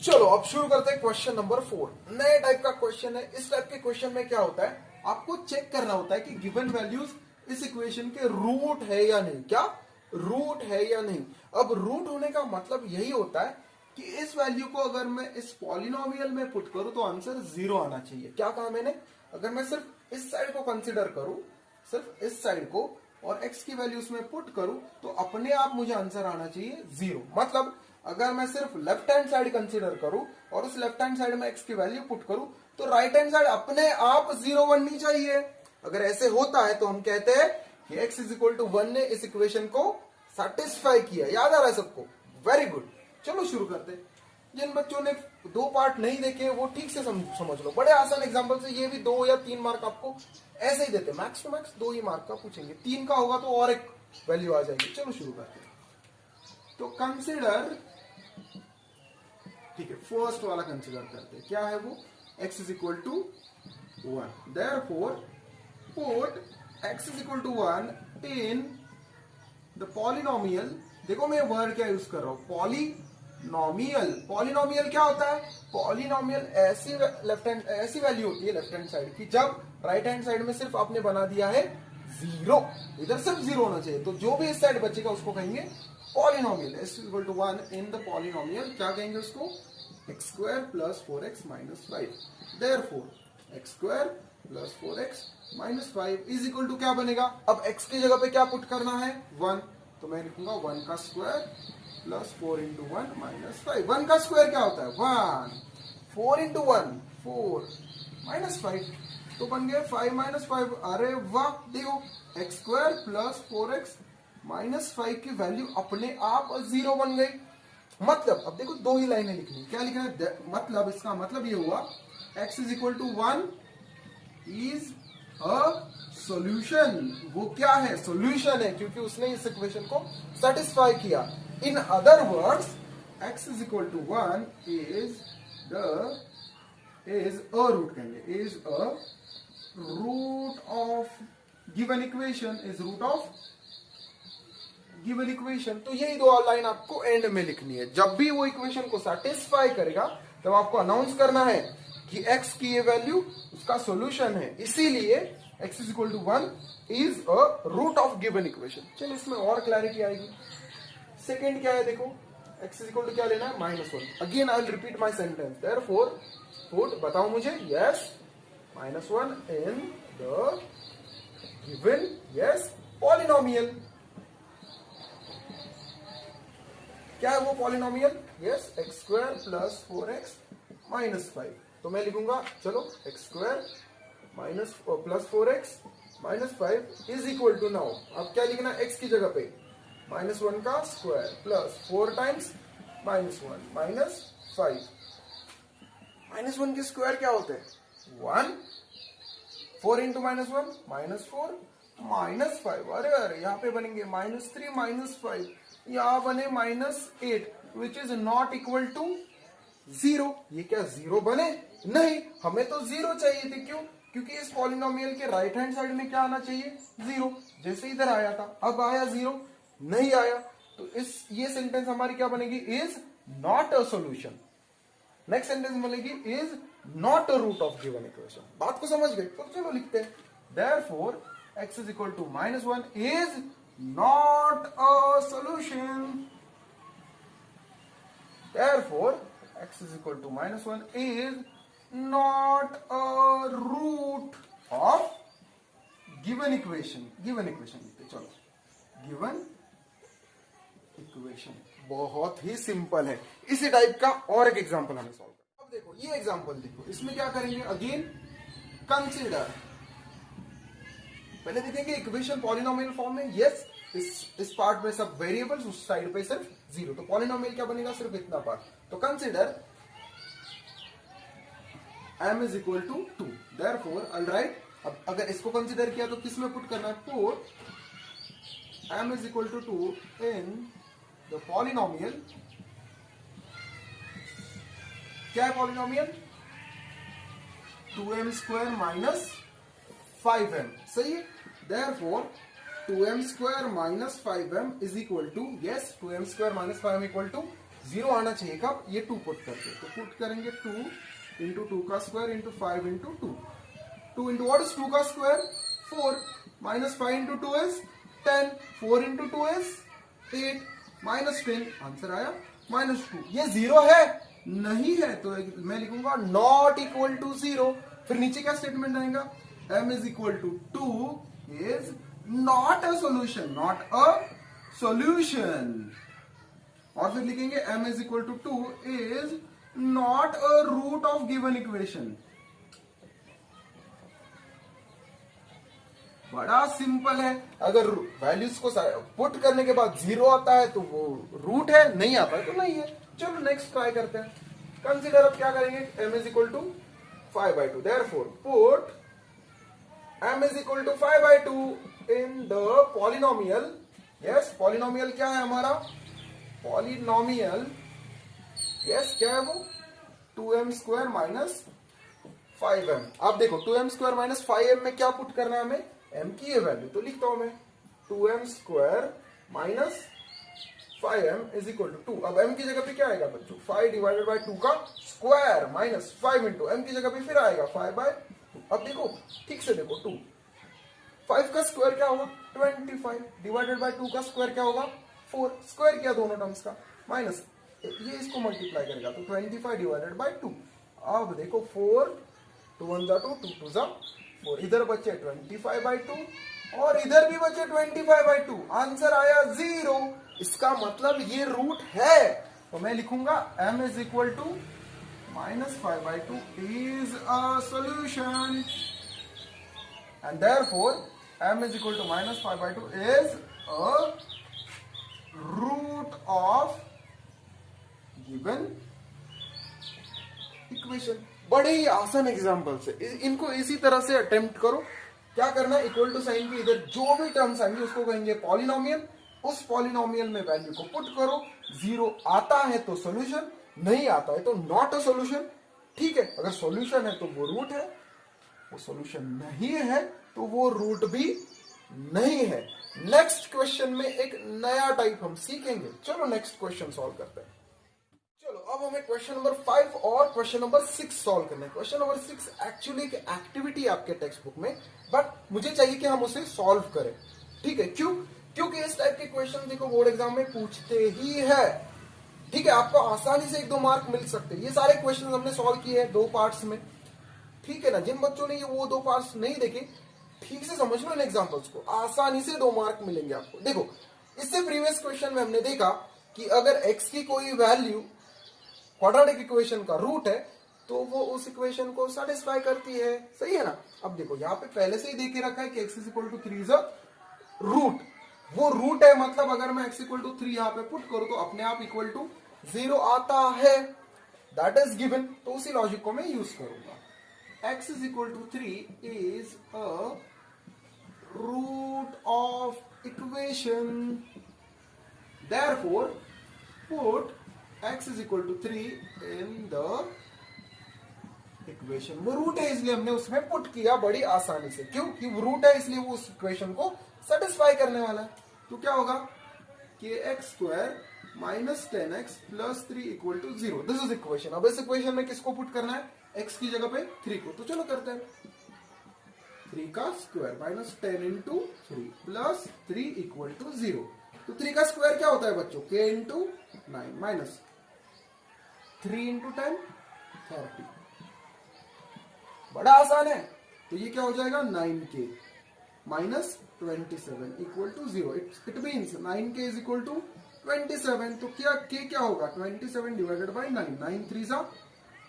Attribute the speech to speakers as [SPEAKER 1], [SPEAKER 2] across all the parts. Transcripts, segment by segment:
[SPEAKER 1] चलो अब शुरू करते हैं क्वेश्चन नंबर 4। नए टाइप का क्वेश्चन है। इस टाइप के क्वेश्चन में क्या होता है, आपको चेक करना होता है कि गिवन वैल्यूज इस इक्वेशन के रूट है या नहीं। क्या रूट है या नहीं। अब रूट होने का मतलब यही होता है कि इस वैल्यू को अगर मैं इस पॉलिनोमियल में पुट करूं तो आंसर 0 आना चाहिए। क्या कहा मैंने, अगर मैं सिर्फ इस साइड को कंसिडर करूं, सिर्फ इस साइड को, और x की वैल्यू उसमें पुट करूं तो अपने आप मुझे आंसर आना चाहिए 0। मतलब अगर मैं सिर्फ लेफ्ट हैंड साइड कंसीडर करूं और उस लेफ्ट हैंड साइड में x की वैल्यू पुट करूं तो राइट हैंड साइड अपने आप 0 बननी चाहिए। अगर ऐसे होता है तो हम कहते हैं कि x इज इक्वल टू 1 ने इस इक्वेशन को सेटिस्फाई किया। याद आ रहा है सबको, वेरी गुड। चलो शुरू करते हैं। जिन बच्चों ने 2 पार्ट नहीं देखे वो ठीक से समझ लो। बड़े आसान एग्जांपल से ये भी 2 या 3 मार्क आपको ऐसे ही देते, मैक्स टू मैक्स 2 ही मार्क का पूछेंगे। 3 का होगा तो और एक वैल्यू आ जाएगी। चलो शुरू करते हैं। तो कंसिडर, ठीक है, फर्स्ट वाला कंसिडर करते हैं। क्या है वो, x is equal to 1। Therefore put x is equal to 1 in the polynomial. देखो मैं वर्ड क्या यूज कर रहा हूं, पॉलिनोमियल। पॉलिनोमियल क्या होता है, पॉलिनोमियल ऐसी लेफ्ट हैंड ऐसी वैल्यू होती है लेफ्ट हैंड साइड की जब राइट हैंड साइड में सिर्फ आपने बना दिया है 0। इधर सिर्फ 0 होना चाहिए, तो जो भी इस साइड बचेगा उसको कहेंगे polynomial. x equal to 1 in the polynomial, क्या कहेंगे उसको, x square plus 4x minus 5। Therefore x square plus 4x minus 5 is equal to क्या बनेगा। अब x की जगह पे क्या पुट करना है, 1। तो मैं लिखूंगा 1 का स्क्वायर प्लस 4 इंटू 1 माइनस 5। 1 का स्क्वायर क्या होता है 1, 4 इंटू 1 4 माइनस 5, तो बन गया 5 माइनस 5। अरे वाह, देखो x square plus 4x minus 5 की वैल्यू अपने आप 0 बन गई। मतलब अब देखो 2 ही लाइनें लिखनी, क्या लिखना है, मतलब इसका मतलब ये हुआ x is equal to 1 is a solution. वो क्या है, सॉल्यूशन है, क्योंकि उसने इस इक्वेशन को सेटिस्फाई किया। In other words x is equal to 1 is a root, कहेंगे is a root of given equation, is root of given equation. तो यही 2 लाइन आपको एंड में लिखनी है। जब भी वो इक्वेशन को सेटिस्फाई करेगा तब आपको अनाउंस करना है कि x की ये वैल्यू उसका सॉल्यूशन है, इसीलिए x is equal to 1 is a root of given equation. चलो इसमें और क्लैरिटी आएगी। सेकेंड क्या है, देखो x इज इक्वल टू क्या लेना है, -1। Again I will repeat my sentence. Therefore put, बताओ मुझे, yes -1 in the given yes polynomial. क्या है वो polynomial, yes x square plus 4x minus 5। तो मैं लिखूंगा, चलो x square minus plus 4x minus 5 is equal to, now अब क्या लिखना है x की जगह पे, -1 का स्क्वायर प्लस 4 टाइम्स -1 माइनस 5। -1 के स्क्वायर क्या होते हैं 1, 4 इंटू -1 -4 माइनस 5। अरे अरे यहाँ पे बनेंगे -3 -5, यहां बने -8 which is not equal to 0। ये क्या 0 बने, नहीं, हमें तो 0 चाहिए थे। क्यों, क्योंकि इस पॉलिनोमियल के राइट हैंड साइड में क्या आना चाहिए 0, जैसे इधर आया था। अब आया 0, नहीं आया, तो ये सेंटेंस हमारी क्या बनेगी, is not a solution. Next sentence बनेगी is not a root of given equation. बात को समझ गए, तो चलो लिखते हैं। Therefore x is equal to -1 is not a solution. Therefore x is equal to -1 is not a root of given equation. given equation लिखते, चलो given equation बहुत ही सिंपल है। इसी टाइप का और एक एग्जांपल हमें सॉल्व करना। अब देखो ये एग्जांपल देखो, इसमें क्या करेंगे, अगेन कंसीडर। पहले देखेंगे इक्वेशन पॉलिनोमियल फॉर्म में, यस इस पार्ट में सब वेरिएबल्स, उस साइड पे सिर्फ 0। तो पॉलिनोमियल क्या बनेगा, सिर्फ इतना पार्ट। तो consider m is equal to 2। Therefore I write, अब अगर इसको कंसीडर किया तो किस में पुट करना है, put m is equal to 2 in the polynomial. क्या है polynomial, 2m square minus 5m, सही है। Therefore 2m square minus 5m is equal to, yes 2m square minus 5m equal to 0 आना चाहिए कब, ये 2 पुट करके, तो पुट करेंगे 2 इंटू 2 का square into 5 into 2, 2 into what is 2 का square 4, minus 5 into 2 is 10, 4 into 2 is 8, minus 10, answer आया -2। ये 0 है नहीं है, तो मैं लिखूंगा नॉट इक्वल टू 0। फिर नीचे क्या स्टेटमेंट आएगा, m is equal to 2 is not a solution, not a solution. और फिर लिखेंगे m is equal to 2 is not a root of given equation. बड़ा सिंपल है, अगर वैल्यूज को पुट करने के बाद 0 आता है तो वो रूट है, नहीं आता है तो नहीं है। चलो नेक्स्ट ट्राई करते हैं। कंसीडर, अब क्या करेंगे, m is equal to 5/2, therefore put m is equal to 5/2 in the polynomial. Yes, polynomial क्या है हमारा, पॉलिनोमियल, यस क्या है वो, 2m स्क्वायर माइनस 5m। अब देखो 2m स्क्वायर माइनस 5m में क्या पुट करना है हमें, m की ये वैल्यू, तो लिखता हूं मैं 2m square minus 5m is equal to 2। अब m की जगह पे क्या आएगा बच्चों, 5 डिवाइडेड बाय 2 का स्क्वायर माइनस 5 इंटू m की जगह पे फिर आएगा 5/2। अब देखो ठीक से देखो, 2 5 का स्क्वायर क्या होगा 25 डिवाइडेड बाय 2 का स्क्वायर क्या होगा 4, स्क्वायर किया दोनों टर्म्स का, माइनस ये इसको मल्टीप्लाई करेगा तो 25 डिवाइडेड बाय 2। अब देखो 4 2 1 जा 2 2 2 जा 4, इधर बचे 25/2 और इधर भी बचे 25/2, आंसर आया 0। इसका मतलब ये रूट है, तो मैं लिखूंगा m is equal to -5/2 is a solution and therefore m is equal to -5/2 is a root of given equation. बड़े ही आसान एग्जांपल से इनको इसी तरह से अटेम्प्ट करो। क्या करना है, इक्वल टू साइन के इधर जो भी टर्म्स आएंगे उसको कहेंगे पॉलिनोमियल, उस पॉलिनोमियल में वैल्यू को पुट करो, 0 आता है तो सॉल्यूशन, नहीं आता है तो नॉट अ सॉल्यूशन। ठीक है, अगर सॉल्यूशन है तो वो रूट है, वो सॉल्यूशन नहीं है तो वो रूट भी नहीं है। नेक्स्ट क्वेश्चन में एक नया टाइप हम सीखेंगे। चलो नेक्स्ट क्वेश्चन सॉल्व करते हैं। चलो अब हमें क्वेश्चन नंबर 5 और क्वेश्चन नंबर 6 सॉल्व करना है। क्वेश्चन नंबर 6 एक्चुअली एक एक्टिविटी है आपके टेक्स्ट बुक में, बट मुझे चाहिए कि हम उसे सॉल्व करें। ठीक है, क्यों, क्योंकि इस टाइप के क्वेश्चन देखो बोर्ड एग्जाम में पूछते ही है। ठीक है, आपको आसानी से 1-2 मार्क मिल सकते हैं। ये सारे क्वेश्चन हमने सॉल्व किए हैं 2 पार्ट्स में। ठीक है ना, जिन बच्चों ने ये वो 2 पार्ट्स नहीं देखे, ठीक से समझ लो इन एग्जाम्पल्स को, आसानी से 2 मार्क मिलेंगे आपको। देखो इससे प्रीवियस क्वेश्चन में हमने देखा कि अगर x की कोई वैल्यू क्वाड्रेटिक इक्वेशन का रूट है तो वो उस इक्वेशन को सेटिस्फाई करती है, सही है ना। अब देखो यहाँ पे पहले से ही देख के रखा है कि x is equal to 3 is a root, वो रूट है, मतलब अगर मैं x इक्वल टू 3 यहाँ पे पुट करूं तो अपने आप इक्वल टू 0 आता है, दैट इज गिवन। तो उसी लॉजिक को मैं यूज करूंगा। x is equal to 3 is a root of equation, therefore put x is equal to 3 in the equation. वो रूट है इसलिए हमने उसमें पुट किया बड़ी आसानी से, क्योंकि वो रूट है इसलिए वो उस इक्वेशन को सेटिस्फाई करने वाला है। तो क्या होगा, kx² minus 10x plus 3 equal to 0, this is equation. अब इस इक्वेशन में किसको पुट करना है, x की जगह पे 3 को, तो चलो करते हैं। 3 का स्क्वायर माइनस 10 इंटू 3 प्लस 3 इक्वल टू 0। तो 3 का स्क्वायर क्या होता है बच्चों, k इंटू 9 माइनस 3 इंटू 10 30। बड़ा आसान है, तो ये क्या हो जाएगा 9k minus 27 equal to 0। It means 9k is equal to 27। तो क्या k क्या होगा, 27 डिवाइडेड बाई 9, 9 3 जा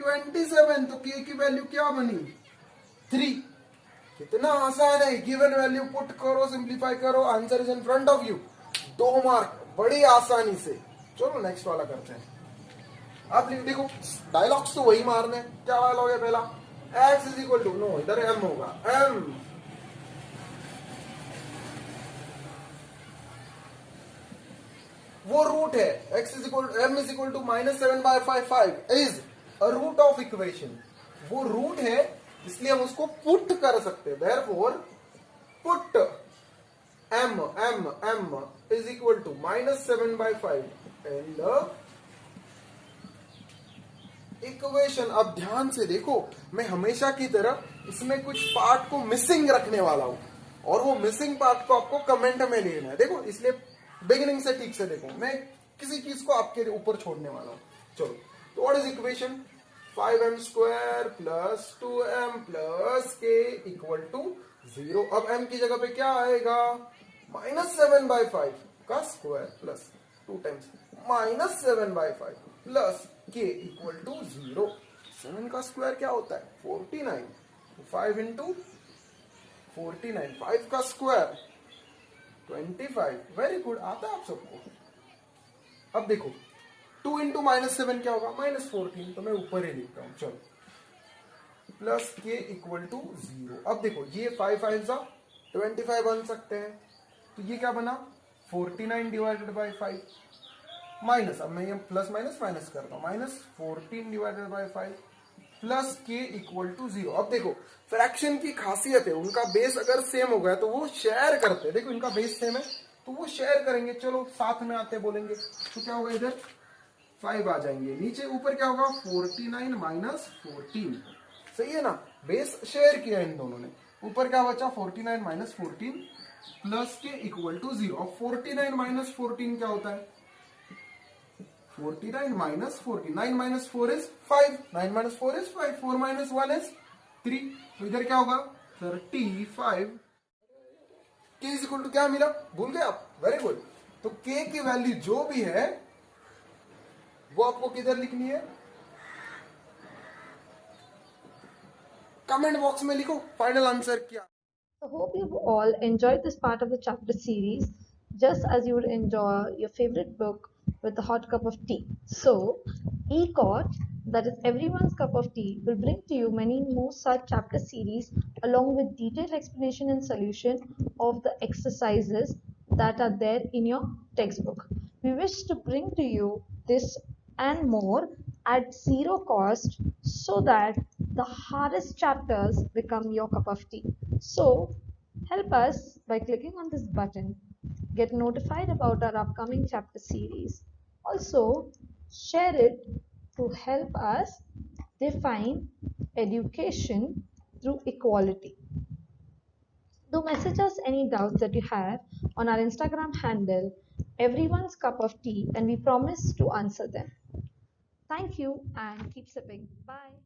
[SPEAKER 1] 27। तो k की वैल्यू क्या बनी 3। कितना आसान है, गिवन वैल्यू पुट करो, सिंप्लीफाई करो, answer is in front of you, 2 mark बड़ी आसानी से। चलो नेक्स्ट वाला करते हैं। आप देखो डायलॉग्स तो वही मारने, क्या डायलॉग है पहला, x is equal to, no इधर m होगा, m वो रूट है, x is equal m is equal to -7/5 is a root of equation. वो रूट है इसलिए हम उसको पुट कर सकते हैं, therefore put m is equal to -7/5 in the equation. अब ध्यान से देखो, मैं हमेशा की तरह इसमें कुछ पार्ट को मिसिंग रखने वाला हूं और वो मिसिंग पार्ट को आपको कमेंट में लेना है। देखो, इसलिए बिगिनिंग से ठीक से देखो, मैं किसी चीज को आपके ऊपर छोड़ने वाला हूं। चलो, तो what is equation? 5m square plus 2m plus k equal to 0। अब m की जगह पे क्या आएगा? -7/5 का square plus 2 times -7/5 plus k equal to 0। 7 का स्क्वायर क्या होता है? 49। 5 इंटू 49, 5 का स्क्वायर 25। वेरी गुड, आता है आप सबको। अब देखो, 2 इंटू -7 क्या होगा? -14। तो मैं ऊपर ही लिखता हूं। चलो, प्लस k इक्वल टू 0। अब देखो, ये 5 5 25 बन सकते हैं, तो ये क्या बना? 49 डिवाइडेड बाई 5 माइनस, अब मैं ये प्लस माइनस माइनस करता हूं, -14 divided by 5 plus k equal to 0। अब देखो, फ्रैक्शन की खासियत है, उनका बेस अगर सेम हो गया तो वो शेयर करते हैं। देखो, इनका बेस सेम है तो वो शेयर करेंगे। चलो, साथ में आते बोलेंगे तो क्या होगा? इधर 5 आ जाएंगे, नीचे ऊपर क्या होगा? 49 माइनस 14। सही है ना? बेस शेयर किया इन दोनों ने। ऊपर क्या बचा? 49 माइनस 14 प्लस के इक्वल टू 0। अब 49 माइनस 14 क्या होता है? 49 minus 14, 9 minus 4 is 5, 9 minus 4 is 5, 4 minus 1 is 3। तो इधर क्या होगा? 35। k इज इक्वल टू क्या मिला? भूल गए आप? Very good. तो k की वैल्यू जो भी है वो आपको किधर लिखनी है? कमेंट बॉक्स में लिखो फाइनल आंसर क्या।
[SPEAKER 2] I hope you've all enjoyed this part of the chapter series just as you would enjoy your favorite book with a hot cup of tea. So, ECOT, that is everyone's cup of tea, will bring to you many more such chapter series along with detailed explanation and solution of the exercises that are there in your textbook. We wish to bring to you this and more at zero cost so that the hardest chapters become your cup of tea. So, help us by clicking on this button, get notified about our upcoming chapter series. Also, share it to help us define education through equality. Do message us any doubts that you have on our Instagram handle, everyone's cup of tea, and we promise to answer them. Thank you and keep sipping. Bye.